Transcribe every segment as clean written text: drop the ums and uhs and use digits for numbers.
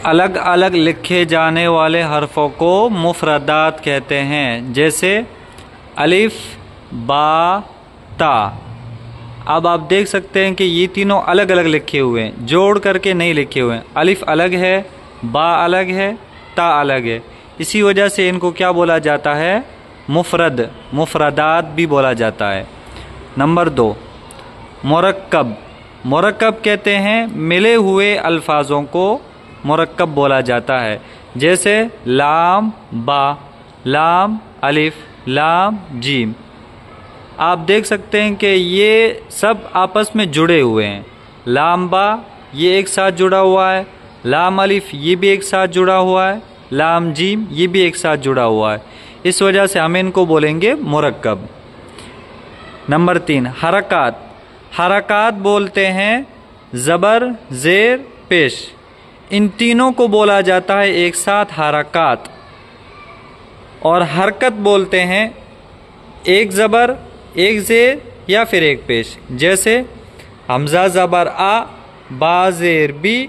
अलग अलग लिखे जाने वाले हरफों को मुफरदात कहते हैं, जैसे अलिफ, बा, ता। अब आप देख सकते हैं कि ये तीनों अलग अलग लिखे हुए हैं, जोड़ करके नहीं लिखे हुए हैं। अलिफ अलग है, बा अलग है, ता अलग है। इसी वजह से इनको क्या बोला जाता है? मुफरद, मुफरदात भी बोला जाता है। नंबर 2, मुरक्कब। मुरक्कब कहते हैं मिले हुए अल्फाजों को मुरक्कब बोला जाता है, जैसे लाम बा, लाम अलिफ, लाम जीम। आप देख सकते हैं कि ये सब आपस में जुड़े हुए हैं। लाम बा ये एक साथ जुड़ा हुआ है, लाम अलिफ ये भी एक साथ जुड़ा हुआ है, लाम जीम ये भी एक साथ जुड़ा हुआ है। इस वजह से हम इनको बोलेंगे मुरक्कब। नंबर 3, हरकात। हरकात बोलते हैं ज़बर, ज़ेर, पेश। इन तीनों को बोला जाता है एक साथ हरकात। और हरकत बोलते हैं एक ज़बर, एक ज़ेर या फिर एक पेश, जैसे हमज़ा ज़बर आ, बा ज़ेर बी,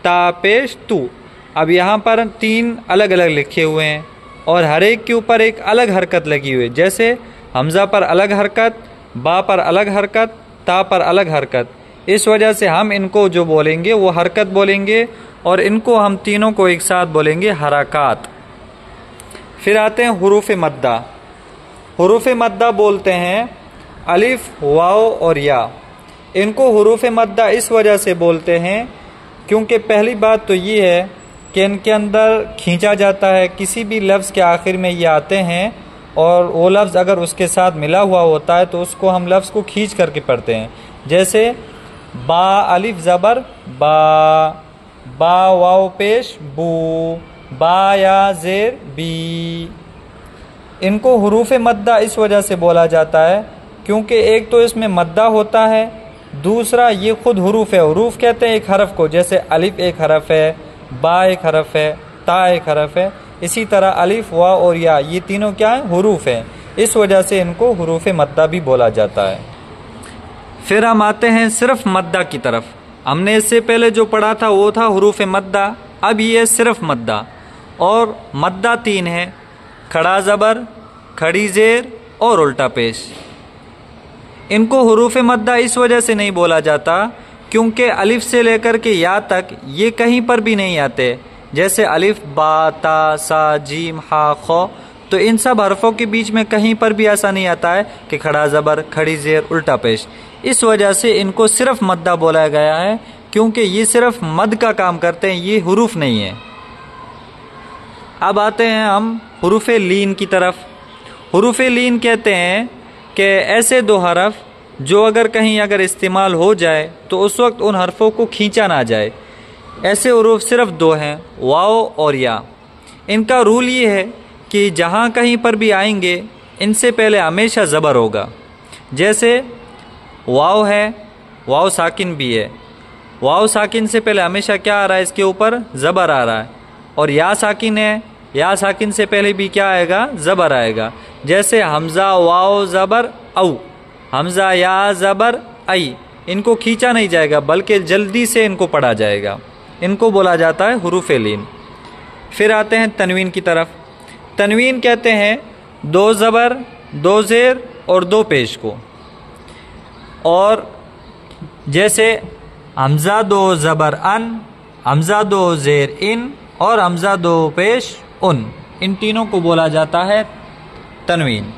ता पेश तू। अब यहाँ पर 3 अलग अलग लिखे हुए हैं और हर एक के ऊपर एक अलग हरकत लगी हुई है, जैसे हमज़ा पर अलग हरकत, बा पर अलग हरकत, ता पर अलग हरकत। इस वजह से हम इनको जो बोलेंगे वो हरकत बोलेंगे और इनको हम तीनों को एक साथ बोलेंगे हरकात। फिर आते हैं हुरूफ मद्दा। हुरूफ मद्दा बोलते हैं अलिफ, वाव और या। इनको हुरूफ मद्दा इस वजह से बोलते हैं क्योंकि पहली बात तो ये है कि इनके अंदर खींचा जाता है। किसी भी लफ्ज़ के आखिर में ये आते हैं और वो लफ्ज़ अगर उसके साथ मिला हुआ होता है तो उसको हम लफ्ज़ को खींच करके पढ़ते हैं, जैसे बा अलिफ ज़बर बा, बा वाव पेश बू, बा या ज़ेर बी। इनको हुरूफ मद्दा इस वजह से बोला जाता है क्योंकि एक तो इसमें मद्दा होता है, दूसरा ये खुद हुरूफ है। हुरूफ कहते हैं एक हरफ को, जैसे अलिफ एक हरफ है, बा एक हरफ है, ता एक हरफ है। इसी तरह अलिफ, वा और या ये तीनों क्या है? हुरूफ हैं। इस वजह से इनको हुरूफ मद्दा भी बोला जाता है। फिर हम आते हैं सिर्फ मद्दा की तरफ। हमने इससे पहले जो पढ़ा था वो था हुरूफ मद्दा, अब ये सिर्फ मद्दा। और मद्दा 3 है, खड़ा ज़बर, खड़ी ज़ेर और उल्टा पेश। इनको हुरूफ मद्दा इस वजह से नहीं बोला जाता क्योंकि अलिफ से लेकर के या तक ये कहीं पर भी नहीं आते, जैसे अलिफ, बा, ता, सा, जीम, हा, खो। तो इन सब हरफों के बीच में कहीं पर भी ऐसा नहीं आता है कि खड़ा ज़बर, खड़ी ज़ेर, उल्टा पेश। इस वजह से इनको सिर्फ मद्दा बोला गया है क्योंकि ये सिर्फ मद का काम करते हैं, ये हुरूफ नहीं है। अब आते हैं हम हुरूफ लीन की तरफ। हुरूफ लीन कहते हैं कि ऐसे 2 हरफ जो अगर कहीं अगर इस्तेमाल हो जाए तो उस वक्त उन हरफों को खींचा ना जाए। ऐसे हुरूफ सिर्फ 2 हैं, वाव और या। इनका रूल ये है कि जहाँ कहीं पर भी आएंगे इनसे पहले हमेशा ज़बर होगा। जैसे वाव है, वाव साकिन भी है, वाव साकिन से पहले हमेशा क्या आ रहा है? इसके ऊपर ज़बर आ रहा है। और या साकिन है, या साकिन से पहले भी क्या आएगा? ज़बर आएगा। जैसे हमज़ा वाव ज़बर औ, हमज़ा या ज़बर आई। इनको खींचा नहीं जाएगा बल्कि जल्दी से इनको पढ़ा जाएगा। इनको बोला जाता है हुरूफ लीन। फिर आते हैं तनवीन की तरफ। तनवीन कहते हैं 2 ज़बर, 2 ज़ेर और 2 पेश को। और जैसे हमज़ा 2 ज़बर अन, हमज़ा 2 ज़ेर इन और हमज़ा 2 पेश उन, इन तीनों को बोला जाता है तनवीन।